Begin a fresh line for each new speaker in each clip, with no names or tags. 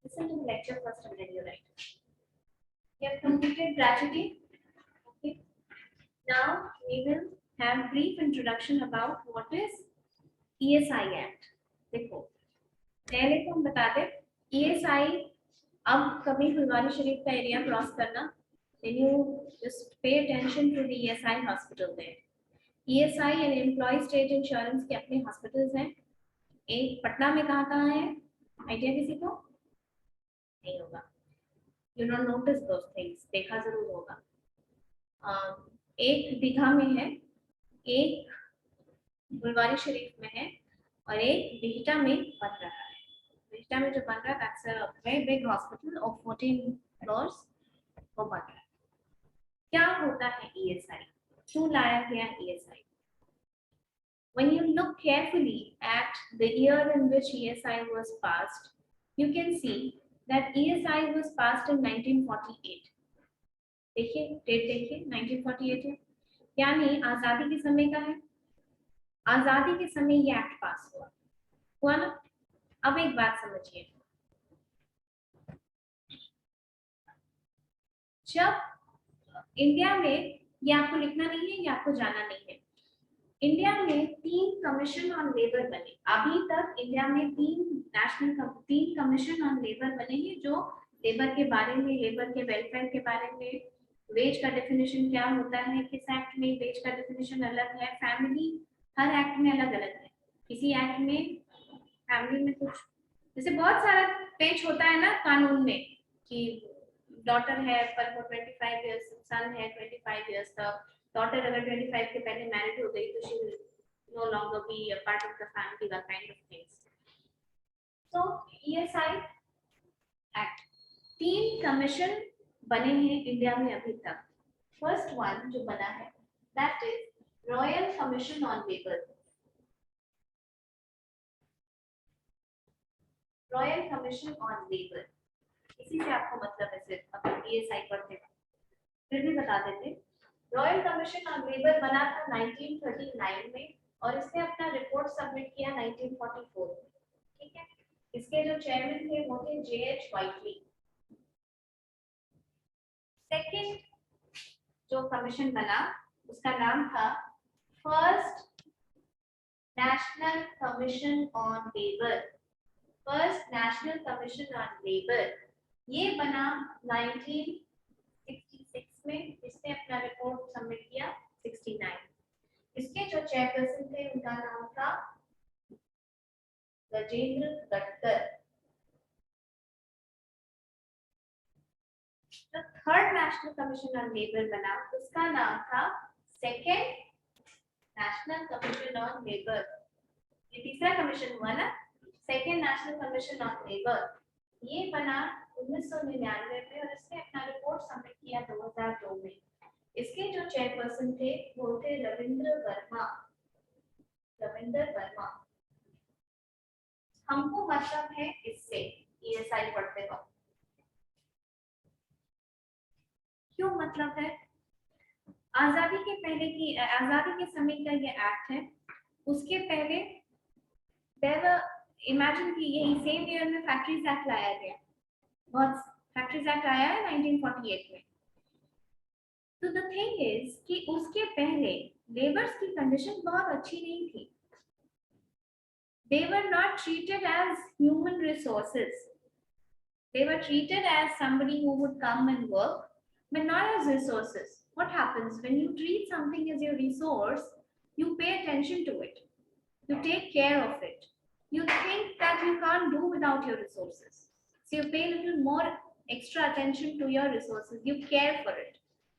Listen to the lecture first and then you write. You have completed tragedy. Okay. Now we will have brief introduction about what is ESI Act. देखो पहले तो हम बता दें ESI अब कभी फुलवारी शरीफ का एरिया क्रॉस करना then you just pay attention to the ESI hospital there. ESI and Employee State Insurance के अपने हॉस्पिटल्स हैं. एक पटना में कहाँ है आइडिया किसी को नहीं होगा. You don't notice those things. देखा जरूर होगा. एक दीघा में है, एक फुलवारी शरीफ में है और एक बिहटा में बन रहा है. बिहटा में जो बन रहा है that's a very big hospital of 14 floors वो बन रहा है. क्या होता है ESI? क्यों लाया गया ESI? When you look carefully at the year in which ESI was passed, you can see that ESI was passed in 1948. देखिए डेट देखिए 1948 है, यानी आजादी के समय का है. आजादी के समय ये एक्ट पास हुआ ना. अब एक बात समझिए, जब इंडिया में, ये आपको लिखना नहीं है, ये आपको जाना नहीं है, इंडिया में 3 कमीशन ऑन लेबर बने. अभी तक इंडिया में 3 कमीशन ऑन लेबर बने हैं जो लेबर के बारे में, लेबर के वेलफेयर के बारे में, वेज का डेफिनेशन क्या होता है, किस एक्ट में वेज का डेफिनेशन अलग है, फैमिली हर एक्ट में अलग अलग है. किसी एक्ट में फैमिली में कुछ, जैसे बहुत सारा पेच होता है ना कानून में कि डॉटर है पर वो 25 इयर्स, सन है 25 इयर्स तक. डॉटर अगर 25 के पहले मैरिड हो गई तो she will no longer be a part of the family, that kind of things. So ESI act 3 commission बने हैं इंडिया में अभी तक. फर्स्ट वन जो बना है that is royal commission on labour. Royal commission on labour, इसी से आपको मतलब है सिर्फ अगर ESI पढ़ते फिर भी बता देते. रॉयल कमीशन ऑन लेबर बना था 1939 में और इसने अपना रिपोर्ट सबमिट किया 1944 में. ठीक है. इसके जो चेयरमैन थे वो थे JH वाइटली. सेकंड जो कमीशन बना उसका नाम था first national commission on labour. First national commission on labour ये बना 1966 में. इसने अपना रिपोर्ट सबमिट किया 69. इसके जो चेयरपर्सन थे उनका नाम था गजेंद्र गटकर. जो third national commission on labour बना उसका नाम था second national commission on labour. ये तीसरा कमीशन हुआ ना, second national commission on labour. ये बना 1999 में और इसने अपना रिपोर्ट सबमिट किया 2002 में. इसके जो चेयरपर्सन थे वो थे रविंद्र वर्मा. रविंद्र वर्मा. हमको मतलब है इससे ESI पढ़ते वक्त क्यों मतलब है, आजादी के पहले की, आजादी के समय का ये एक्ट है. उसके पहले इमेजिन कि यही सेम ईयर में फैक्ट्रीज एक्ट लाया गया. बहुत फैक्ट्रीज एक्ट आया है 1948 में. तो द थिंग इज कि उसके पहले लेबर्स की कंडीशन बहुत अच्छी नहीं थी. They were not treated as human resources. They were treated as somebody who would come and work, but not as resources. What happens when you treat something as your resource? You pay attention to it. You take care of it. You think that you can't do without your resources. So you pay a little more extra attention to your resources. You care for it.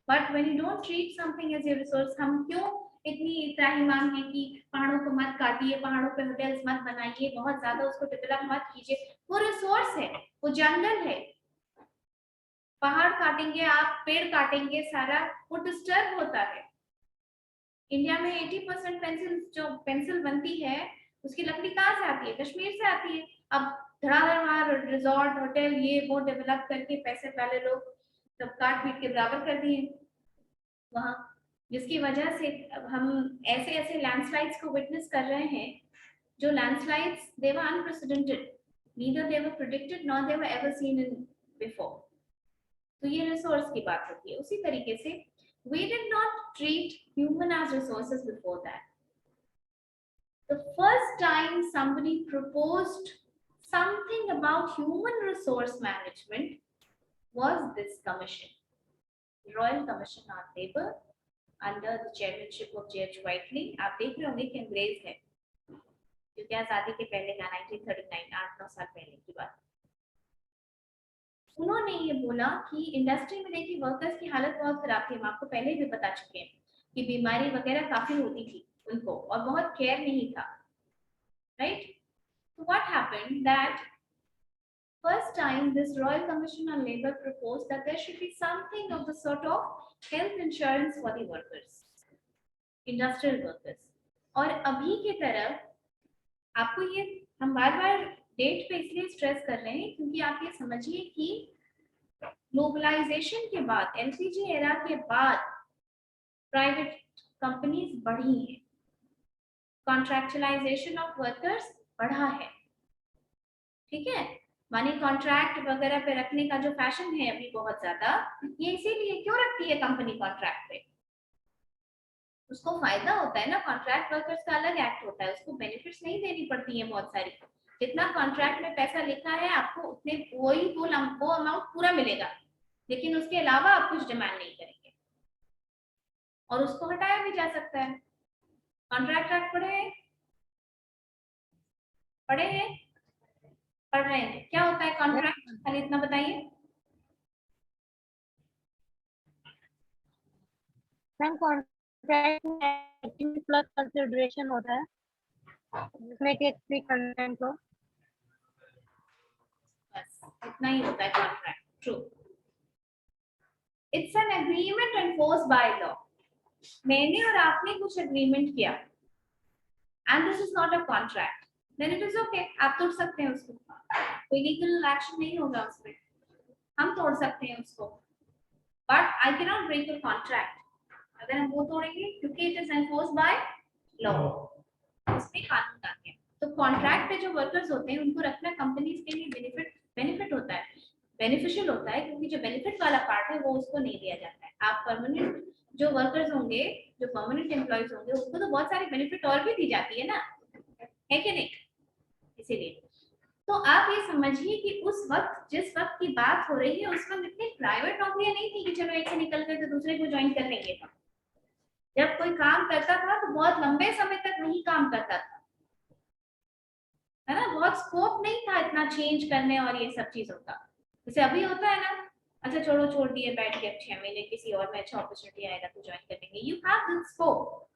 But when you don't treat something as your resource, हम क्यों इतनी त्राहिमाम है कि पहाड़ों को मत काटिए, पहाड़ों पे होटल्स मत बनाइए, बहुत ज्यादा उसको डेवलप मत कीजिए. वो रिसोर्स है, वो जंगल है. पहाड़ काटेंगे आप, पेड़ काटेंगे, सारा वो डिस्टर्ब होता है. इंडिया में 80% पेंसिल बनती है उसकी लकड़ी कहाँ से आती है? कश्मीर से आती है. अब धड़ाधड़ रिजॉर्ट, होटल, ये वो डेवलप करके पैसे वाले लोग सब काट पीट के बराबर कर दिए वहां, जिसकी वजह से हम ऐसे ऐसे लैंडस्लाइड्स को विटनेस कर रहे हैं. जो landslides they were unprecedented. neither they were predicted nor they were ever seen in before. तो ये रिसोर्स की बात होती है. उसी तरीके से we did not treat human as resources before that. The first time somebody proposed something about human resource management was this commission, Royal Commission on Labour, under the chairmanship of J.H. Whiteley. आप देख रहे होंगे कि अंग्रेज है, क्योंकि आजादी के पहले का 1939, 8-9 साल पहले की बात. उन्होंने ये बोला कि इंडस्ट्री में देखिए वर्कर्स की हालत बहुत खराब थी. हम आपको पहले भी बता चुके हैं कि बीमारी वगैरह काफी होती थी उनको और बहुत केयर नहीं था, right? So what happened that first time this Royal Commission on Labour proposed that there should be something of the sort of health insurance for the workers, industrial workers. और अभी की तरफ आपको ये हम बार-बार डेट पे इसलिए स्ट्रेस कर रहे हैं क्योंकि आप ये समझिए कि ग्लोबलाइजेशन के बाद, एलपीजी एरा के बाद प्राइवेट कंपनीज बढ़ी हैं, कॉन्ट्रैक्चुअलाइजेशन ऑफ वर्कर्स बढ़ा है, ठीक है? मानी कॉन्ट्रैक्ट वगैरह पे रखने का जो फैशन है अभी बहुत ज्यादा, ये इसीलिए क्यों रखती है कंपनी कॉन्ट्रैक्ट पे? उसको फायदा होता है ना. कॉन्ट्रैक्ट वर्कर्स का अलग एक्ट होता है, उसको बेनिफिट्स नहीं देनी पड़ती है बहुत सारी. जितना कॉन्ट्रैक्ट में पैसा लिखा है आपको उतने वही वो अमाउंट पूरा मिलेगा, लेकिन उसके अलावा आप कुछ डिमांड नहीं करेंगे और उसको हटाया भी जा सकता है. कॉन्ट्रैक्ट एक्ट पढ़े हैं? पढ़ रहे हैं? क्या होता है कॉन्ट्रैक्ट, खाली इतना बताइए.
कॉन्ट्रैक्ट में एक्टिविटी प्लस कंसिडरेशन होता है जिसमें कि एक फ्री कंटेंट हो.
बस इतना ही होता है contract. True. It's an agreement enforced by law. मैंने और आपने कुछ एग्रीमेंट किया and this is not a contract, then it is okay. आप तोड़ सकते हैं उसको, कोई लीगल एक्शन नहीं होगा उसमें, हम तोड़ सकते हैं उसको. But I can not break a contract अगर हम वो तोड़ेंगे, क्योंकि it is enforced by law, उसमें कानून आते हैं. तो कॉन्ट्रैक्ट पे जो वर्कर्स होते हैं उनको रखना कंपनीज के लिए बेनिफिट होता है, बेनिफिशियल होता है, क्योंकि जो बेनिफिट वाला पार्ट है वो उसको नहीं दिया जाता है. आप परमानेंट जो वर्कर्स होंगे, जो परमानेंट एम्प्लॉइज होंगे, उनको तो बहुत सारी बेनिफिट और भी दी जाती है ना, है कि नहीं? इसीलिए तो आप ये समझिए कि उस वक्त जिस वक्त की बात हो रही है उस वक्त इतनी प्राइवेट नौकरियां नहीं थी कि चलो एक से निकल गए तो दूसरे को ज्वाइन कर लेंगे. जब कोई काम करता था तो बहुत लंबे समय तक नहीं काम करता था, है ना? बहुत स्कोप नहीं था इतना चेंज करने और ये सब चीजों का. जैसे अभी होता है ना, अच्छा छोड़ो, छोड़ दिए, बैठ के 6 महीने किसी और में अच्छा अपॉर्चुनिटी आएगा तो ज्वाइन कर लेंगे. You have this scope.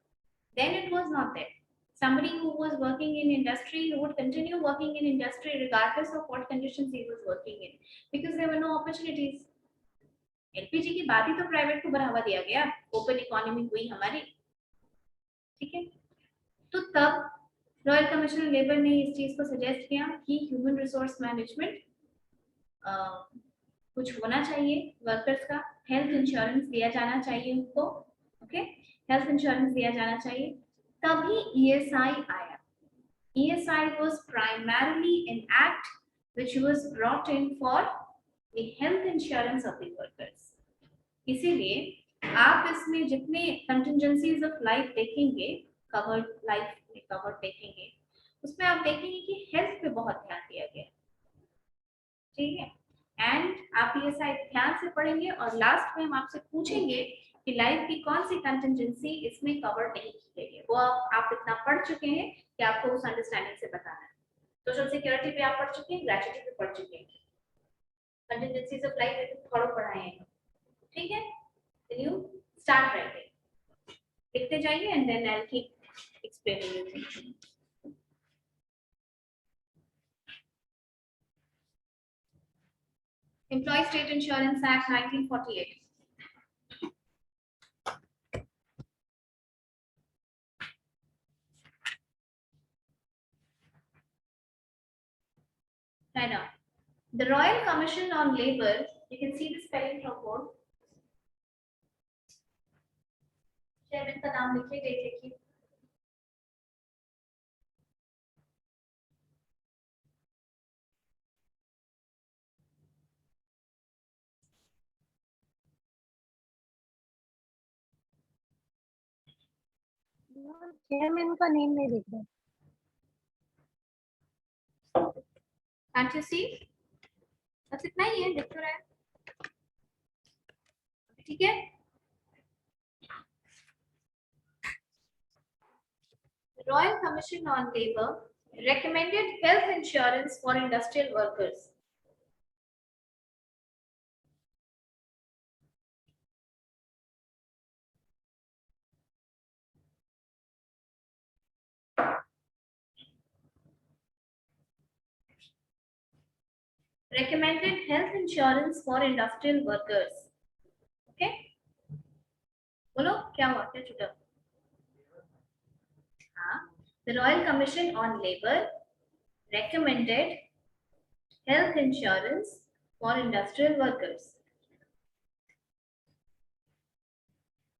Then it was not there. Somebody who was working in industry would continue working in industry regardless of what conditions he was working in, because there were no opportunities. LPG की बात ही तो private को बढ़ावा दिया गया, open economy हुई हमारी, ठीक है? तो तब रॉयल कमीशन ऑन लेबर ने इस चीज को सजेस्ट किया कि ह्यूमन रिसोर्स मैनेजमेंट कुछ होना चाहिए वर्कर्स का, हेल्थ इंश्योरेंस दिया जाना चाहिए उनको, ओके? हेल्थ इंश्योरेंस दिया जाना चाहिए. तभी ईएसआई आया. ESI was primarily an act which was brought in for the health insurance of the workers. इसीलिए आप इसमें जितने कंटिंजेंसीज ऑफ लाइफ देखेंगे, कवर्ड लाइफ में कवर्ड देखेंगे, उसमें आप देखेंगे कि हेल्थ पे बहुत ध्यान दिया गया, ठीक है? एंड आप ये साइड ध्यान से पढ़ेंगे और लास्ट में हम आपसे पूछेंगे कि लाइफ की कौन सी कंटिंजेंसी इसमें कवर नहीं की गई है. वो आप इतना पढ़ चुके हैं कि आपको उस अंडरस्टैंडिंग से बताना है. सोशल सिक्योरिटी पे आप पढ़ चुके हैं, ग्रेचुटी पे पढ़ चुके हैं, कंटिंजेंसीज ऑफ लाइफ पे थोड़ा पढ़ाए हैं, ठीक है? Then you start writing. लिखते जाइए and then I'll keep explaining you things. Employee State Insurance Act 1948. Right now, the Royal Commission on Labour, you can see the spelling from board. Chairman का नाम लिखिए, डेट लिखिए.
Chairman का name नहीं दिख रहा।
Can't you see? बस इतना ही है, दिख तो रहा है, ठीक है। Royal Commission on Labour recommended health insurance for industrial workers. Recommended health insurance for industrial workers. Okay? बोलो क्या हुआ, क्या छूटा? हाँ, the Royal Commission on Labour recommended health insurance for industrial workers.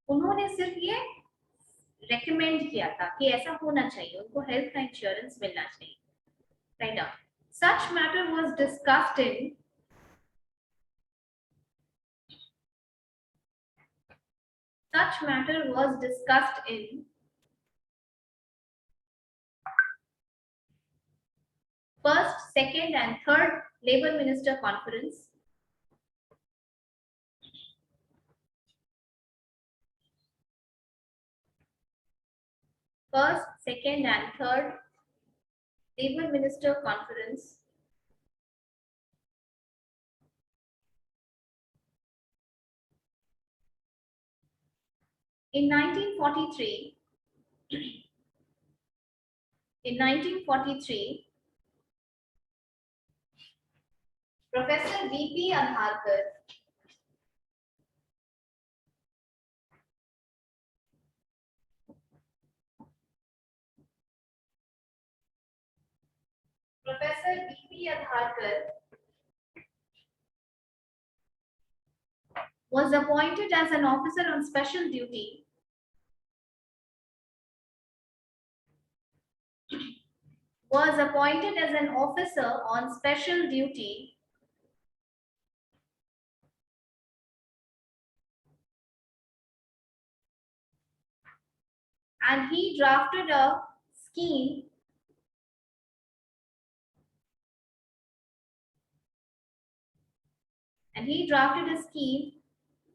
उन्होंने सिर्फ ये रेकमेंड किया था कि ऐसा होना चाहिए, उनको हेल्थ का इंश्योरेंस मिलना चाहिए। Write down. Such matter was discussed in first, second and third Labour Minister Conference. First, second and third Labour Minister Conference. In 1943, Professor V.P. Adharkar was appointed as an officer on special duty and he drafted a scheme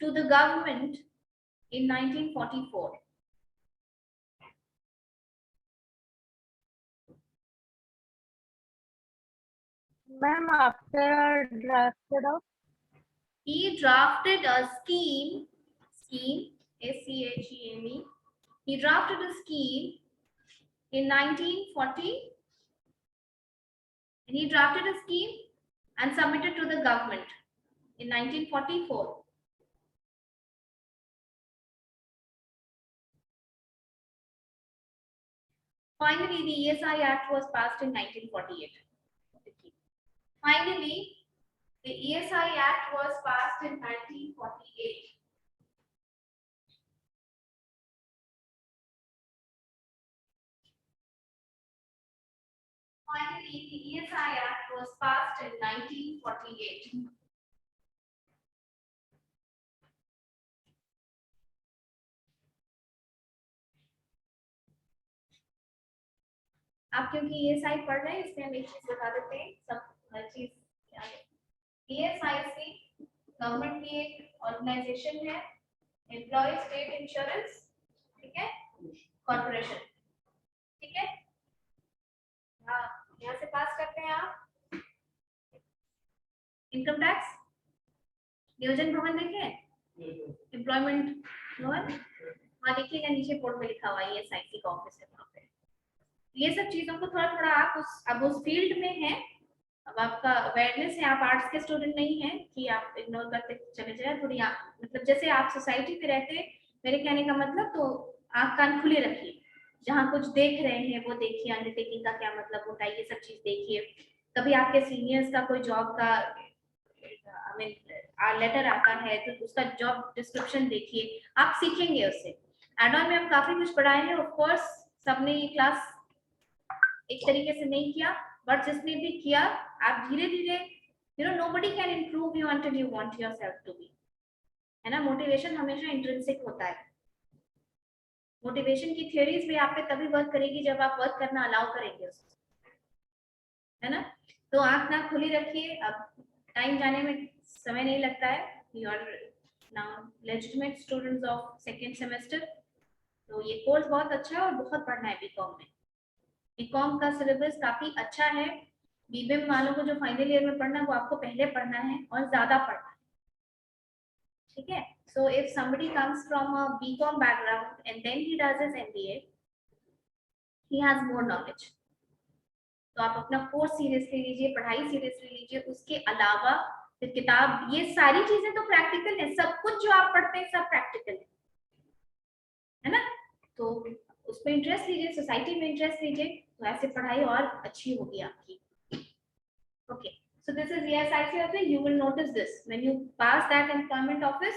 to the government in 1944.
Ma'am, after drafted of,
He drafted a scheme, SCHEME. He drafted a scheme in 1940. And he drafted a scheme and submitted to the government in 1944. Finally, the ESI Act was passed in 1948. Finally, the ESI Act was passed in 1948. Finally, the ESI Act was passed in 1948. आप क्योंकि ESI पढ़ रहे हैं इसलिए हम एक चीज बता देते हैं, सब हर चीज क्या है। ESIC गवर्नमेंट की एक ऑर्गेनाइजेशन है, एम्प्लॉय स्टेट इंश्योरेंस, ठीक है, कॉर्पोरेशन, ठीक है। हाँ, यहाँ से पास करते हैं आप इनकम टैक्स, नियोजन भवन देखें, एम्प्लॉयमेंट भवन, वहाँ देखिएगा नीचे बोर्ड में लिखा हुआ है ESIC का ऑफिस है वहाँ पे। ये सब चीजों को थोड़ा थोड़ा आप अब उस फील्ड में हैं, अब आपका अवेयरनेस है, आप आर्ट्स के स्टूडेंट नहीं हैं कि आप इग्नोर करते चले जाए, थोड़ी मतलब जैसे आप सोसाइटी में रहते, मेरे कहने का मतलब, तो आँख कान खुले रखिए, जहाँ कुछ देख रहे हैं वो देखिए, अंडरटेकिंग का क्या मतलब होता है, ये सब चीज देखिए। कभी आपके सीनियर्स का कोई जॉब का लेटर आता है तो उसका जॉब डिस्क्रिप्शन देखिए, आप सीखेंगे उससे। एड ऑन में हम काफी कुछ पढ़ाए हैं, ऑफ कोर्स सबने ये क्लास एक तरीके से नहीं किया, बट जिसने भी किया आप धीरे धीरे, nobody can improve you until you want yourself to be, है ना। मोटिवेशन हमेशा इंट्रिंसिक होता है, मोटिवेशन की थ्योरीज भी आप पे तभी वर्क करेगी जब आप वर्क करना अलाउ करेंगे उसको, है ना। तो आंख ना खुली रखिए, अब टाइम जाने में समय नहीं लगता है। You are now legitimate students of second semester, तो ये कोर्स बहुत अच्छा है और बहुत पढ़ना है बीकॉम में। बीकॉम का सिलेबस काफी अच्छा है। बीबीएम वालों को जो फाइनल ईयर में पढ़ना है वो आपको पहले पढ़ना है और ज्यादा पढ़ना है, ठीक है। So if somebody comes from a BCom background and then he does his MBA, he has more knowledge। तो आप अपना कोर्स सीरियसली लीजिए, पढ़ाई सीरियसली लीजिए, उसके अलावा फिर किताब, ये सारी चीजें तो प्रैक्टिकल है, सब कुछ जो आप पढ़ते हैं सब प्रैक्टिकल है ना। तो उस पर इंटरेस्ट लीजिए, सोसाइटी में इंटरेस्ट लीजिए, तो ऐसे पढ़ाई और अच्छी होगी आपकी। Okay, so this is ESIC office. You will notice this when you pass that employment office,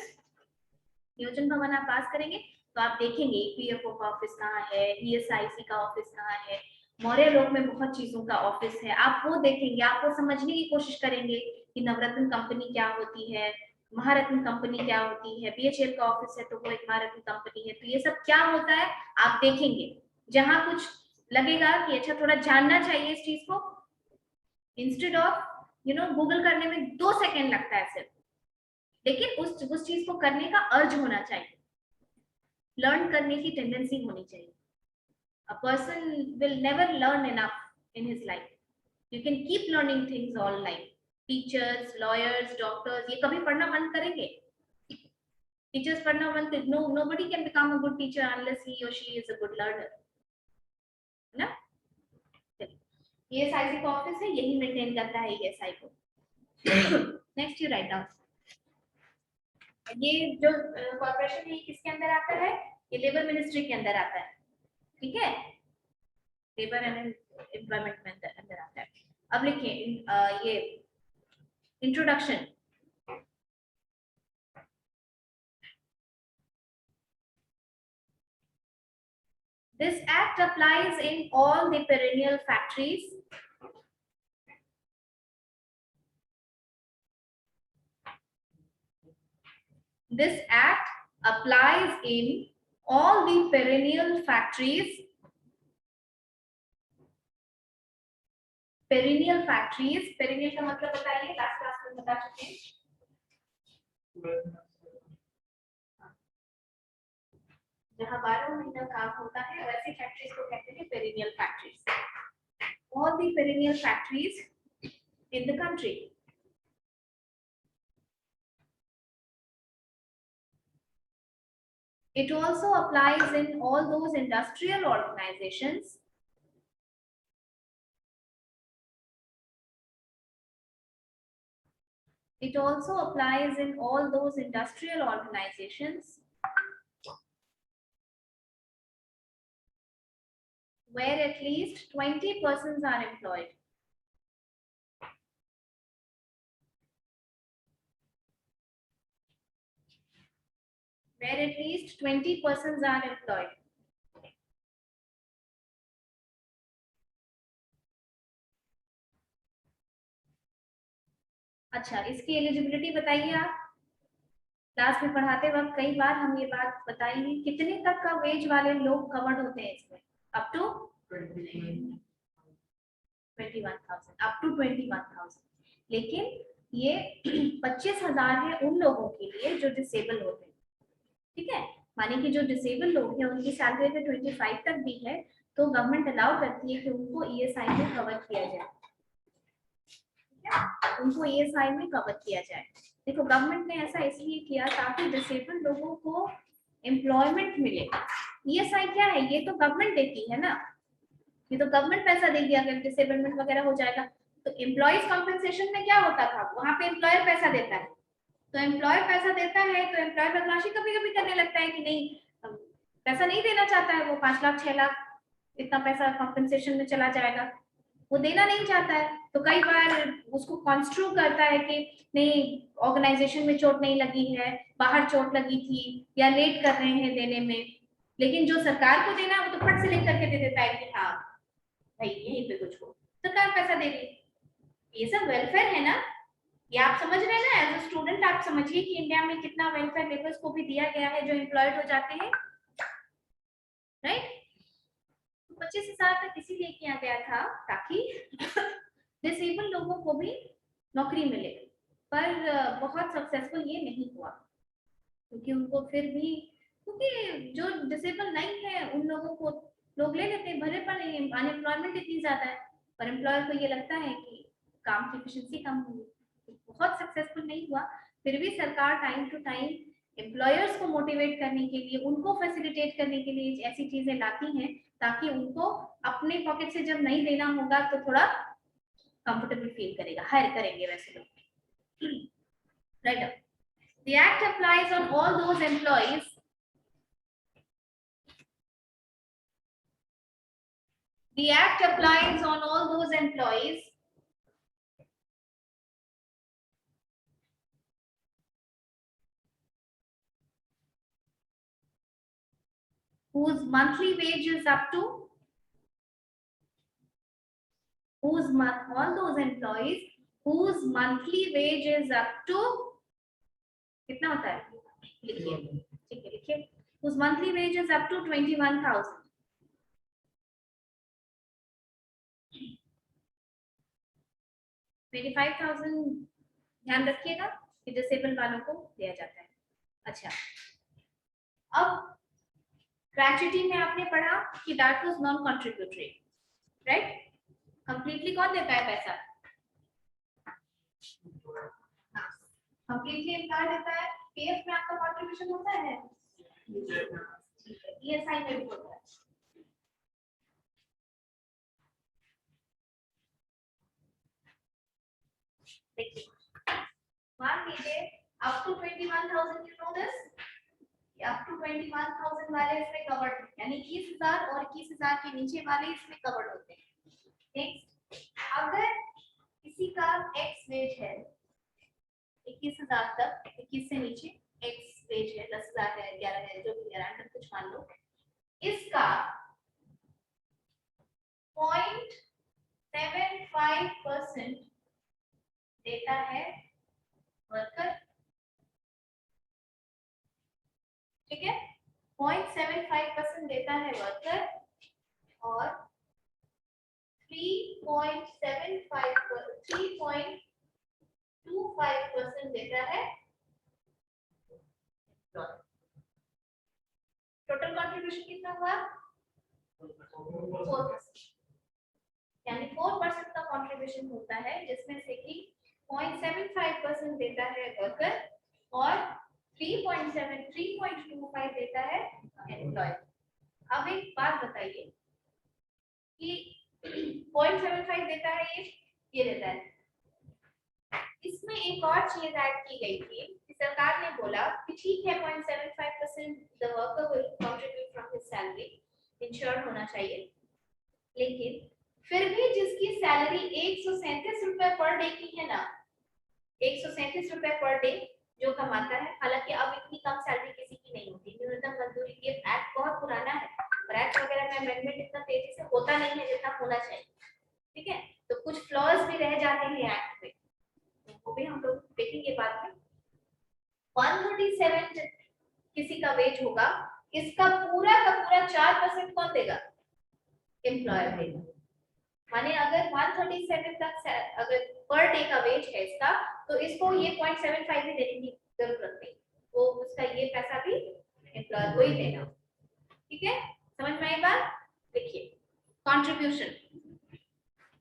नियोजन भवन आप पास करेंगे तो आप देखेंगे पीएफओ का ऑफिस कहाँ है, ESIC का ऑफिस कहाँ है, मौर्य लोक में बहुत चीजों का ऑफिस है, आप वो देखेंगे, आप वो समझने की कोशिश करेंगे कि नवरत्न कंपनी क्या होती है, महारत्न कंपनी क्या होती है, BHEL का ऑफिस है तो वो एक महारत्न कंपनी है, तो ये सब क्या होता है आप देखेंगे। जहां कुछ लगेगा कि अच्छा थोड़ा जानना चाहिए इस चीज को, इंस्टेड ऑफ गूगल करने में 2 सेकंड लगता है सिर्फ, लेकिन उस चीज को करने का अर्ज होना चाहिए, लर्न करने की टेंडेंसी होनी चाहिए। A person will never learn enough in his life. You can keep learning things all life. Teachers, lawyers, doctors, ये कभी पढ़ना बंद करेंगे? Teachers पढ़ना बंद कर, nobody can become a good teacher unless he or she is a good learner, है ना। ये ESIC का ऑफिस है, यही मेंटेन करता है ESI को। नेक्स्ट यू राइट डाउन, ये जो कॉर्पोरेशन है ये किसके अंदर आता है, ये लेबर मिनिस्ट्री के अंदर आता है, ठीक है, लेबर एंड एम्प्लॉयमेंट में अंदर आता है। अब लिखिए ये introduction. This act applies in all the perennial factories This act applies in all the perennial factories. Perennial factories, perennial का मतलब बताइए, लास्ट क्लास में बता चुके हैं। जहाँ 12 महीना काम होता है वैसी फैक्ट्रीज को कहते हैं perennial factories. All the perennial factories in the country. It also applies in all those industrial organizations It also applies in all those industrial organizations where at least 20 persons are employed. Where at least 20 persons are employed. अच्छा, इसकी eligibility बताइए आप। Class में पढ़ाते वक्त कई बार हम ये बात बताएंगे, कितने तक का वेज वाले लोग कवर्ड होते हैं इसमें? Up to 21,000, up to 21,000। लेकिन ये 25,000 है उन लोगों के लिए जो डिसेबल होते हैं, ठीक है। माने कि जो डिसेबल लोग हैं उनकी सैलरी अगर 25 तक भी है तो गवर्नमेंट अलाउ करती है कि उनको ESI में कवर किया जाए, उनको ESI में कवर किया जाए। देखो गवर्नमेंट ने ऐसा इसलिए किया ताकि डिसेबल्ड लोगों को एम्प्लॉयमेंट मिले। ESI क्या है, ये तो गवर्नमेंट देती है ना, ये तो गवर्नमेंट पैसा देगी। अगर डिसेबलमेंट वगैरह हो जाएगा तो एम्प्लॉयज कॉम्पेंसेशन में क्या होता था, वहां पे एम्प्लॉयर पैसा देता है, तो एम्प्लॉयर पैसा देता है तो एम्प्लॉयर बदमाशी कभी कभी करने लगता है कि नहीं पैसा नहीं देना चाहता है, वो 5 लाख 6 लाख इतना पैसा कॉम्पेंसेशन में चला जाएगा, वो देना नहीं चाहता है, तो कई बार उसको कॉन्स्ट्रू करता है कि नहीं ऑर्गेनाइजेशन में चोट नहीं लगी है, बाहर चोट लगी थी या लेट कर रहे हैं देने में। लेकिन जो सरकार को देना है वो तो फट से लिख करके दे देता है कि हाँ भाई यहीं पे कुछ हो, सरकार पैसा दे रही। ये सब वेलफेयर है ना, ये आप समझ रहे हैं ना। एज अ स्टूडेंट आप समझिए कि इंडिया में कितना वेलफेयर लेबर्स को भी दिया गया है जो एम्प्लॉयड हो जाते हैं। राइट। 25,000 तक इसीलिए किया गया था ताकि डिसेबल लोगों को भी नौकरी मिले, पर बहुत सक्सेसफुल ये नहीं हुआ, क्योंकि उनको फिर भी, क्योंकि जो डिसेबल नहीं है उन लोगों को लोग ले लेते हैं, भरे पड़े हैं, अनएम्प्लॉयमेंट इतनी ज्यादा है, पर एम्प्लॉयर को ये लगता है कि काम की एफिशिएंसी कम होगी, बहुत सक्सेसफुल नहीं हुआ। फिर भी सरकार टाइम टू टाइम एम्प्लॉयर्स को मोटिवेट करने के लिए, उनको फैसिलिटेट करने के लिए ऐसी चीजें लाती हैं ताकि उनको अपने पॉकेट से जब नहीं देना होगा तो थोड़ा कंफर्टेबल फील करेगा, हायर करेंगे वैसे लोग, right. The act applies on all those employees The act applies on all those employees whose monthly wage is up to all those employees whose monthly wage is up to कितना होता है, लिखिए, ठीक है लिखिए, whose monthly wage is up to 21,000, 25,000 ध्यान रखिएगा कि डिसेबल वालों को दिया जाता है। अच्छा, अब ग्रेच्युटी में आपने पढ़ा कि that was non contributory, right. Completely कौन देता है पैसा, कंप्लीटली एम्प्लॉयर देता है। पीएफ में आपका कंट्रीब्यूशन होता है, ठीक है, ईएसआई में भी होता है। देखिए, मान लीजिए up to 21,000, you know this, up to 21,000 वाले इसमें कवर्ड, यानी 21,000 और 21,000 के नीचे वाले इसमें कवर्ड होते हैं। नेक्स्ट, अगर किसी का एक्स वेज है 21,000 तक, 21 से नीचे एक्स वेज है, 10,000 है, 11 है, जो भी रैंडम कुछ मान लो, इसका 0.75% देता है वर्कर, ठीक है, 0.75% देता है वर्कर और 3.25% देता है टोटल कंट्रीब्यूशन कितना हुआ, 4%, यानी 4% का कंट्रीब्यूशन होता है, जिसमें से कि 0.75% देता है वर्कर और 3.25 देता है एम्प्लॉय। अब एक बात बताइए कि 0.75 देता है ये देता है, इसमें एक और चीज ऐड की गई थी कि सरकार ने बोला कि ठीक है 0.75% the worker will contribute from his salary, insured होना चाहिए, लेकिन फिर भी जिसकी सैलरी 137 रुपए पर डे की है ना, 137 रुपए पर डे जो कमाता है, हालांकि अब इतनी कम सैलरी किसी की नहीं होती, न्यूनतम मजदूरी के एक्ट बहुत पुराना है, और एक्ट वगैरह में अमेंडमेंट इतना तेजी से होता नहीं है जितना होना चाहिए, ठीक है, तो कुछ फ्लॉज भी रह जाते हैं एक्ट में, वो भी हम लोग देखेंगे बाद में। 137 किसी का वेज होगा, इसका पूरा का पूरा 4% कौन देगा, एम्प्लॉयर देगा। माने अगर 137 तक अगर पर डे का वेज है इसका, तो इसको ये 0.75 भी देने की जरूरत नहीं, वो उसका ये पैसा भी एम्प्लॉयर को ही देना, ठीक है, समझ में आई बात। देखिए contribution,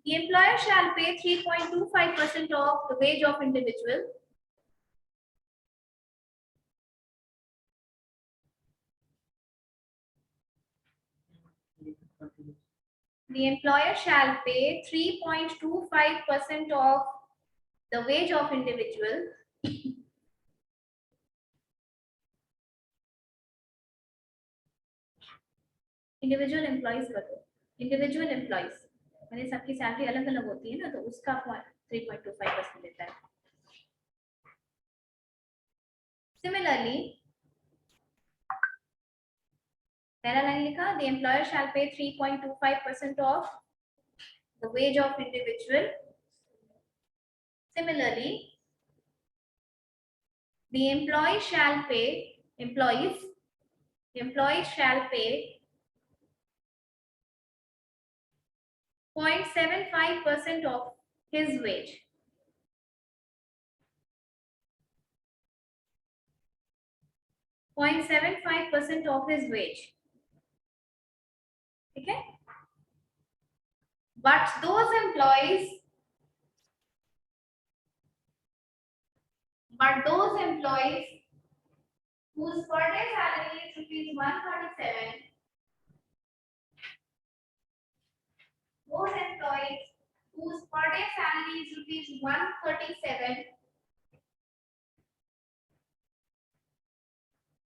the employer shall pay 3.25% of the wage of individual the employer shall pay 3.25% of the wage of individual individual employees का, तो इंडिविजुअल एम्प्लॉइज मैंने सबकी सैलरी अलग अलग होती है ना, तो उसका 3.25% देता है। सिमिलरली पहला लाइन लिखा, द एम्प्लॉयर शैल पे 3.25% of the ways of individual. Similarly the employees shall pay 0.75% of his wage. .75% of his wage. ठीक है? But those employees whose per day salary is rupees 137, those employees whose per day salary is rupees 137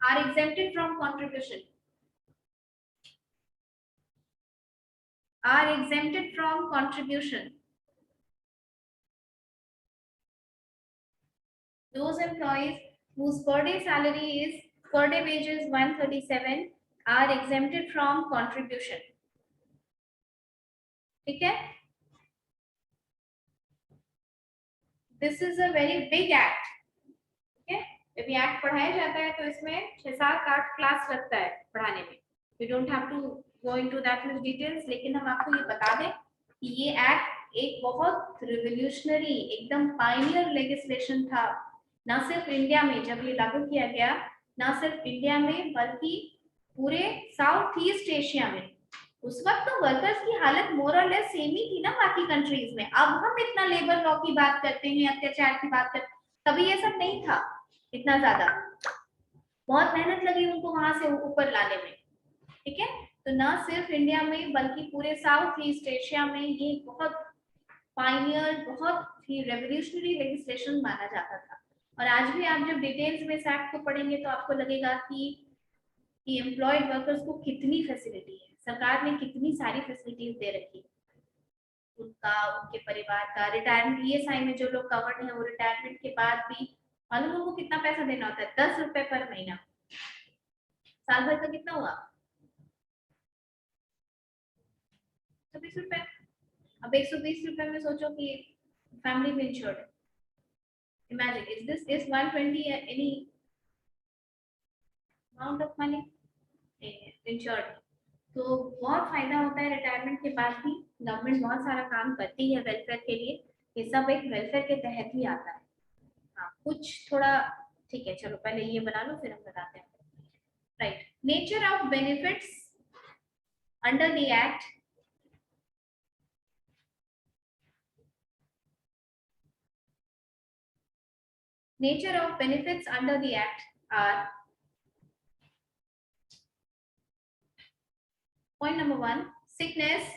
are exempted from contribution. Are exempted from contribution. Those employees whose per day salary is per day wages 137 are exempted from contribution. ठीक है? This is a very big act. ठीक है? जब ये act पढ़ाया जाता है तो इसमें 6-7-8 क्लास लगता है पढ़ाने में. We don't have to go into that much details, लेकिन हम आपको ये बता दें कि ये एक्ट एक बहुत रिवोल्यूशनरी, एकदम पायनियर लेजिस्लेशन था. ना सिर्फ इंडिया में जब ये लागू किया गया, ना सिर्फ इंडिया में बल्कि पूरे साउथ ईस्ट एशिया में. उस वक्त तो वर्कर्स की हालत मोर और लेस सेम ही थी ना बाकी कंट्रीज में. अब हम इतना लेबर लॉ की बात करते हैं, अत्याचार की बात करते हैं, तभी ये सब नहीं था इतना ज्यादा. बहुत मेहनत लगी उनको वहां से ऊपर लाने में. ठीक है? तो ना सिर्फ इंडिया में बल्कि पूरे साउथ ईस्ट एशिया में ये बहुत पायनियर, बहुत ही रेवोल्यूशनरी लेजिस्लेशन माना जाता था. और आज भी आप जब डिटेल्स में इस एक्ट को पढ़ेंगे तो आपको लगेगा कि एम्प्लॉयड वर्कर्स को कितनी फैसिलिटी है, सरकार ने कितनी सारी फैसिलिटीज दे रखी है उनका, उनके परिवार का. रिटायरमेंट ईएसआई में जो लोग कवर्ड है वो रिटायरमेंट के बाद भी मालूम उनको कितना पैसा देना होता है? 10 रुपए पर महीना. साल भर का कितना हुआ? 120 रुपए. अब 120 रुपए में सोचो कि फैमिली में इंश्योर्ड है. Imagine, is 120 any amount of money? Insured. तो बहुत फायदा होता है रिटायरमेंट के बाद भी. गवर्नमेंट बहुत सारा काम करती है वेलफेयर के लिए. ये सब एक वेलफेयर के तहत ही आता है. हाँ, कुछ थोड़ा ठीक है. चलो पहले ये बना लो फिर हम बताते हैं. Right. Nature of benefits under the act. Nature of benefits under the act are: point number 1, sickness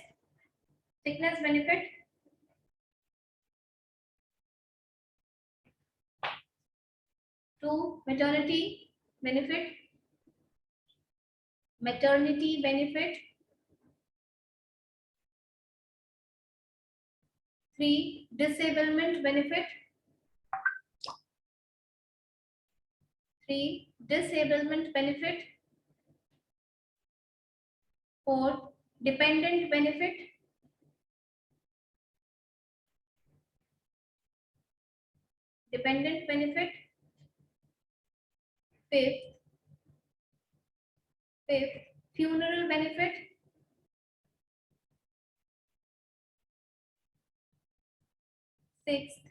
benefit. 2, maternity benefit. 3, disablement benefit. 4, dependent benefit. 5th, funeral benefit. 6th,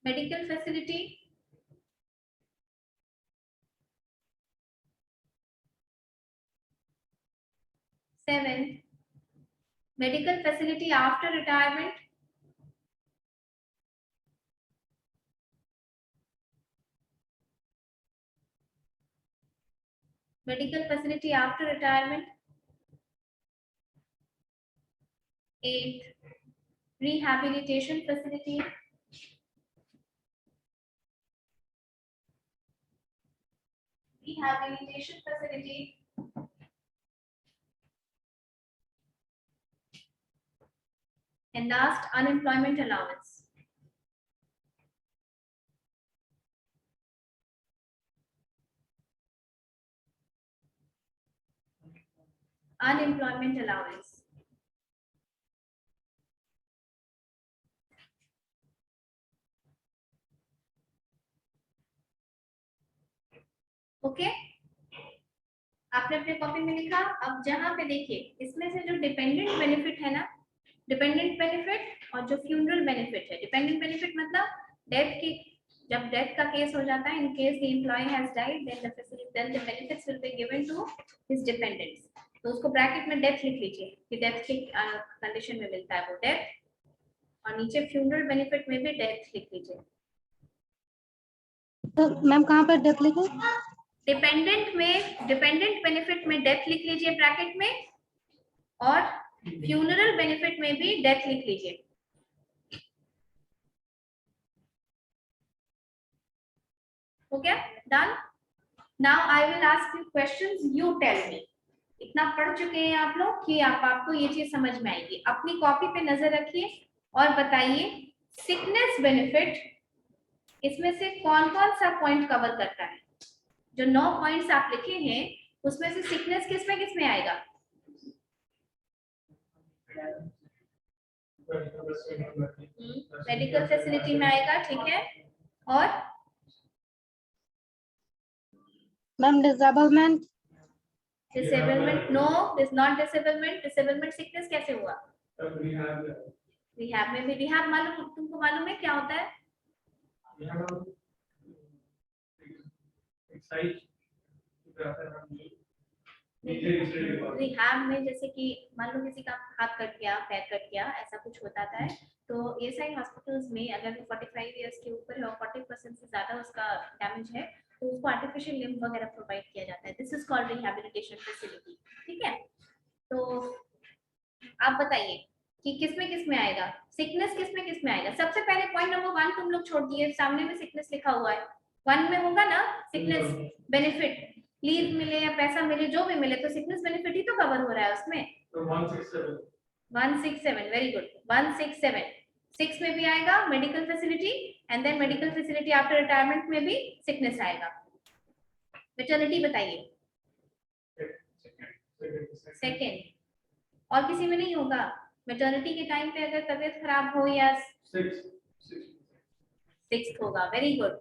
medical facility. 7th, medical facility after retirement. 8th, rehabilitation facility. 9th, and last, unemployment allowance. Unemployment allowance. Okay, आपने अपने copy में लिखा. अब जहां पे देखिए इसमें से जो डिपेंडेंट बेनिफिट है ना, डिपेंडेंट बेनिफिट और जो फ्यूनरल बेनिफिट है। डिपेंडेंट बेनिफिट मतलब डेथ की, जब डेथ का केस हो जाता है, in case the employ has died, then the benefits will be given to his dependents. तो उसको ब्रैकेट में डेथ लिख लीजिए कि डेथ की कंडीशन में मिलता है वो डेथ, और नीचे फ्यूनरल बेनिफिट में भी डेथ लिख लीजिए।
तो मैम कहाँ पर डेथ लिखे?
डिपेंडेंट में, डिपेंडेंट बेनिफिट में डेथ लिख लीजिए ब्रैकेट में, और फ्यूनरल बेनिफिट में भी डेथ लिख लीजिए। हो गया? Done. Now I will ask you questions, you tell me. इतना पढ़ चुके हैं आप लोग कि आपको ये चीज समझ में आएगी। अपनी कॉपी पे नजर रखिए और बताइए सिकनेस बेनिफिट इसमें से कौन कौन सा पॉइंट कवर करता है। जो 9 पॉइंट्स आप लिखे हैं उसमें से सिकनेस किस में आएगा? मेडिकल फैसिलिटी में आएगा, ठीक है। और
ma'am disablement?
Disablement, no this not disablement. Disablement sickness कैसे हुआ? रिहैब में भी। रिहैब मालूम, तुमको मालूम है क्या होता है? रिहैब में जैसे कि मान लो किसी का हाथ कट गया, पैर कट गया, ऐसा कुछ होता है, तो एएसआई हॉस्पिटल्स में अगर वो 45 इयर्स के ऊपर है और 40% से ज्यादा उसका डैमेज है तो उसको आर्टिफिशियल लिम्ब वगैरह प्रोवाइड किया जाता है। This is called rehabilitation facility, ठीक है। तो आप बताइए कि किसमें आएगा सिकनेस, किसमें आएगा? सबसे पहले पॉइंट नंबर 1 तुम लोग छोड़ दिए, सामने में सिकनेस लिखा हुआ है, 1 में होगा ना सिकनेस बेनिफिट, लीव मिले या पैसा मिले जो भी मिले तो सिकनेस बेनिफिट ही तो कवर हो रहा है उसमें। तो 167 वेरी गुड, 167 6 में भी आएगा medical facility, and then medical facility after retirement में भी सिकनेस आएगा। मैटरनिटी बताइए सेकेंड, और किसी में नहीं होगा? मैटरनिटी के टाइम पे अगर तबीयत खराब हो या 6th होगा, वेरी गुड।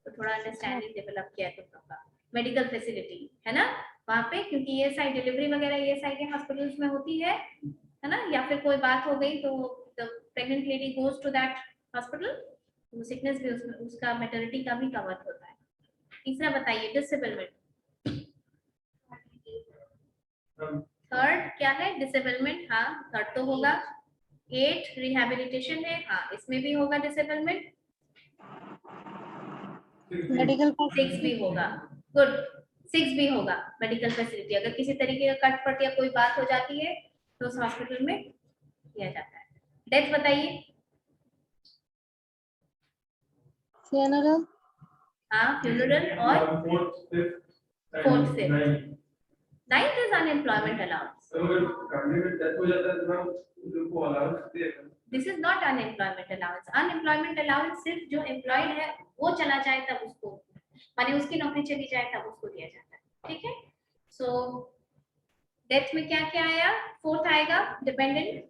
तो थोड़ा अंडरस्टैंडिंग डेवलप किया तुम लोग का। मेडिकल फैसिलिटी है ना वहाँ पे, क्योंकि ये साइड डिलीवरी वगैरह ये साइड के हॉस्पिटल्स में होती है ना, या फिर कोई बात हो गई तो the pregnant lady goes to that hospital, तो सिकनेस भी उसमें उसका मैटरनिटी का भी कवर होता है। तीसरा बताइए डिसेबलमेंट। थर्ड क्या है? डिसेबलमेंट, हाँ थर्ड तो होगा। 8 रिहैबिलिटेशन है, हाँ इसमें भी होगा डिसेबलमेंट।
मेडिकल
6 भी होगा, गुड 6 भी होगा मेडिकल फैसिलिटी। अगर किसी तरीके का कटपट या कोई बात हो जाती है तो उस हॉस्पिटल में किया जाता है। डेथ बताइए।
फ्यूनरल?
हाँ फ्यूनरल, और 4th 5th 9th is unemployment allowance. This is not unemployment allowance. Unemployment allowance सिर्फ जो एम्प्लॉयड है वो चला जाए तब उसको, माने उसकी नौकरी चली जाए तब उसको दिया जाता है, ठीक है। सो डेथ में क्या क्या आया? 4th आएगा डिपेंडेंट,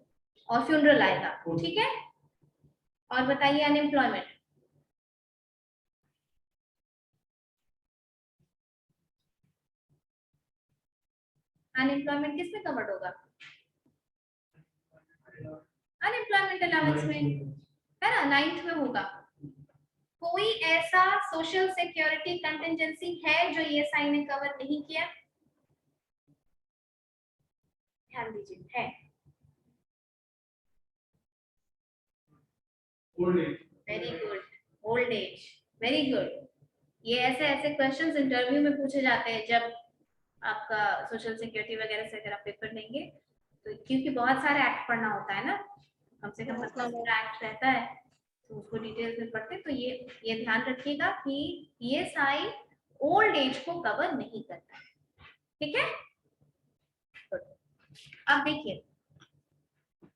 और फ्यूनरल आएगा, ठीक है। और बताइए अनएम्प्लॉयमेंट। अनएम्प्लॉयमेंट किसमें कवर्ड होगा? अनएम्प्लॉयमेंट अलाउंस में, है ना, 9th में होगा। कोई ऐसा सोशल सिक्योरिटी कंटिजेंसी है जो ईएसआई ने कवर नहीं किया? ध्यान दीजिए, है। Very good, old age, very good. ये ऐसे क्वेश्चंस इंटरव्यू में पूछे जाते हैं जब आपका सोशल सिक्योरिटी वगैरह से अगर आप पेपर लेंगे तो, क्योंकि बहुत सारे एक्ट पढ़ना होता है ना, कम से कम 50 एक्ट रहता है तो उसको डिटेल्स में पढ़ते। तो ये ध्यान रखिएगा कि ईएसआई ओल्ड एज को कवर नहीं करता है, ठीक है। अब देखिए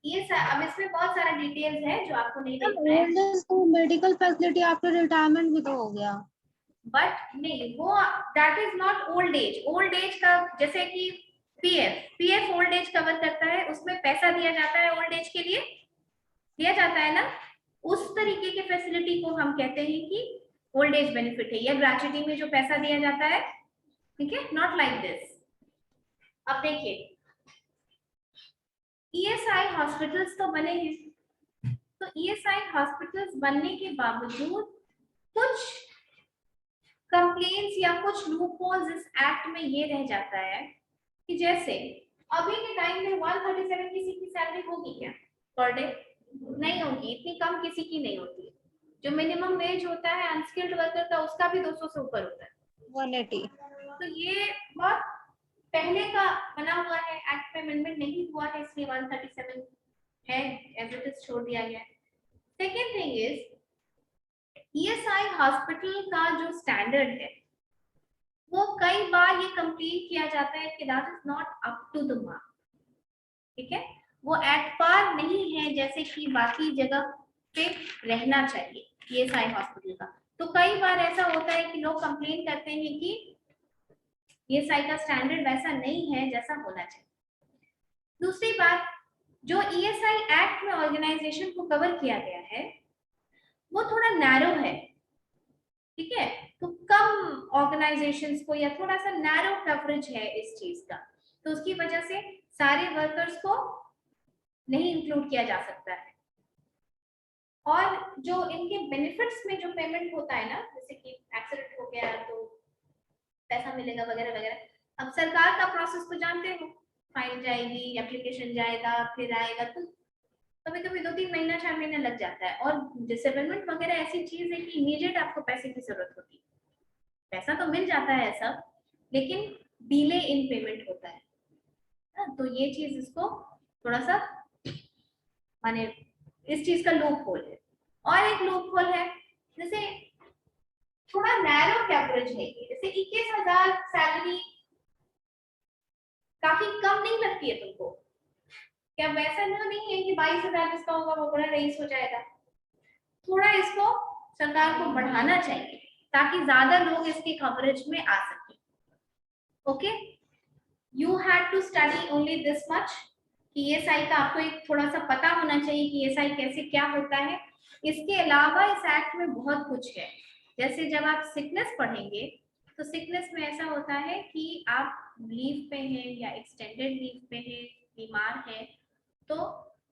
ये अब इसमें बहुत सारा डिटेल्स है जो आपको नहीं देखना है।
ओल्ड एज तो मेडिकल फैसिलिटी आफ्टर रिटायरमेंट भी तो हो गया।
बट नहीं, वो that is not old age. Old age का जैसे कि पीएफ ओल्ड एज कवर करता है, उसमें पैसा दिया जाता है, ओल्ड एज के लिए दिया जाता है ना, उस तरीके के फैसिलिटी को हम कहते हैं कि ओल्ड एज बेनिफिट है, या ग्रेचुइटी में जो पैसा दिया जाता है, ठीक है, नॉट लाइक दिस। अब देखिए ईएसआई हॉस्पिटल्स तो बने हैं, तो ईएसआई हॉस्पिटल्स बनने के बावजूद कुछ कंप्लेंट्स या कुछ लूपहोल्स इस एक्ट में ये रह जाता है कि जैसे अभी के टाइम में 137 किसी की सैलरी होगी क्या पर डे? नहीं होगी, इतनी कम किसी की नहीं होती। जो मिनिमम वेज होता है अनस्किल्ड वर्कर का, उसका भी 200 से ऊपर होता है,
180।
तो ये बहुत पहले का बना हुआ है, एक्ट में अमेंडमेंट नहीं हुआ है, इसलिए 137 है एज इट इज छोड़ दिया गया है। Second thing is ESI hospital का जो स्टैंडर्ड है वो कई बार ये कंप्लेन किया जाता है कि that is not up to the mark, ठीक है, वो एट पार नहीं है जैसे कि बाकी जगह पे रहना चाहिए ईएसआई हॉस्पिटल का। तो कई बार ऐसा होता है कि लोग कंप्लेन करते हैं कि ईएसआई का स्टैंडर्ड वैसा नहीं है जैसा होना चाहिए। दूसरी बात, जो ईएसआई एक्ट में ऑर्गेनाइजेशन को कवर किया गया है वो थोड़ा नैरो है, ठीक है, तो कम ऑर्गेनाइजेशंस को या थोड़ा सा नैरो कवरेज है इस चीज का, तो उसकी वजह से सारे वर्कर्स को नहीं इंक्लूड किया जा सकता है। और जो इनके बेनिफिट्स में जो पेमेंट होता है ना, जैसे कि एक्सीडेंट हो गया तो पैसा मिलेगा वगैरह वगैरह, अब सरकार का प्रोसेस तो जानते हो, फाइल जाएगी, एप्लीकेशन जाएगा, फिर आएगा, तो कभी कभी 2-3 महीना 4 महीना लग जाता है। और डिसेबलमेंट वगैरह ऐसी चीज है कि इमीडिएट आपको पैसे की जरूरत होती है, पैसा तो मिल जाता है ऐसा, लेकिन डिले इन पेमेंट होता है ना, तो ये चीज इसको थोड़ा सा माने इस चीज का लूप होल है। और एक लूप होल है, जैसे थोड़ा नैरो कवरेज है ये, जैसे 21,000 सैलरी काफी कम नहीं लगती है तुमको क्या? वैसा ना नहीं है कि 22,000 जिसका होगा वो बड़ा रईस हो जाएगा, थोड़ा इसको सरकार को बढ़ाना चाहिए ताकि ज्यादा लोग इसकी कवरेज में आ सके। Okay, you had to study only this much कि ईएसआई का आपको एक थोड़ा सा पता होना चाहिए कि ईएसआई कैसे क्या होता है। इसके अलावा इस एक्ट में बहुत कुछ है, जैसे जब आप सिकनेस पढ़ेंगे तो सिकनेस में ऐसा होता है कि आप लीव पे हैं या एक्सटेंडेड लीव पे हैं, बीमार है, तो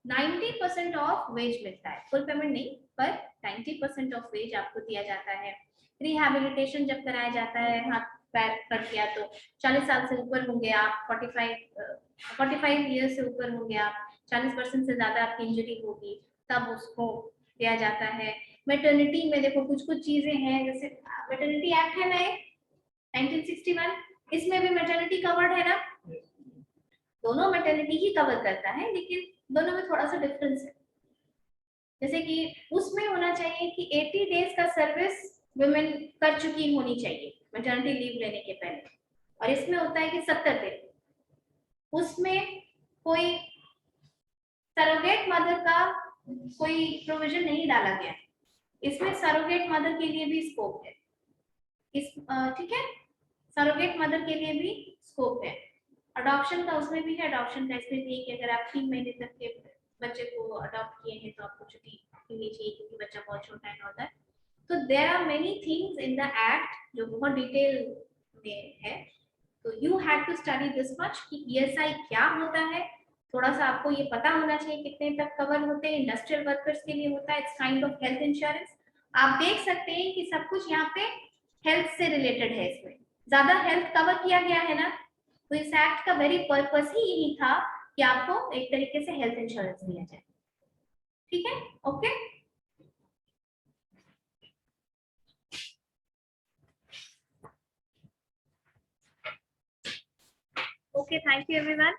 90% ऑफ वेज मिलता है, फुल पेमेंट नहीं पर 90% ऑफ वेज आपको दिया जाता है। रिहैबिलिटेशन जब कराया जाता है, हाथ पैर कट गया तो 40 साल से ऊपर होंगे आप, 45 ईयर से ऊपर होंगे आप, 40% से ज्यादा आपकी इंजरी होगी तब उसको दिया जाता है। मेटर्निटी में देखो कुछ कुछ चीजें हैं, जैसे मेटर्निटी एक्ट है ना 1961, इसमें भी मेटर्निटी कवर्ड है ना, दोनों मेटर्निटी ही कवर करता है, लेकिन दोनों में थोड़ा सा डिफरेंस है। जैसे कि उसमें होना चाहिए कि 80 डेज का सर्विस वुमेन कर चुकी होनी चाहिए मैटरनिटी लीव लेने के पहले, और इसमें होता है कि 70 दिन। उसमें कोई सरोगेट मदर का कोई प्रोविजन नहीं डाला गया, इसमें सरोगेट मदर के लिए भी स्कोप है, इस ठीक है, सरोगेट मदर के लिए भी स्कोप है। अडॉप्शन का उसमें भी है, अडॉप्शन का इसमें भी है कि अगर आप 3 महीने तक के बच्चे को अडॉप्ट किए हैं तो आपको छुट्टी मिलनी चाहिए क्योंकि बच्चा बहुत छोटा है होता है। तो there are many things in the act जो बहुत डिटेल में है, तो you had to study this much कि ईएसआई क्या होता है, थोड़ा सा आपको ये पता होना चाहिए कितने तक कवर होते हैं, इंडस्ट्रियल वर्कर्स के लिए होता है, it's kind of health insurance. आप देख सकते हैं कि सब कुछ यहाँ पे हेल्थ से रिलेटेड है, इसमें ज्यादा हेल्थ कवर किया गया है ना, तो इस एक्ट का वेरी पर्पस ही यही था कि आपको एक तरीके से हेल्थ इंश्योरेंस दिया जाए। ठीक है, okay. Okay, thank you everyone.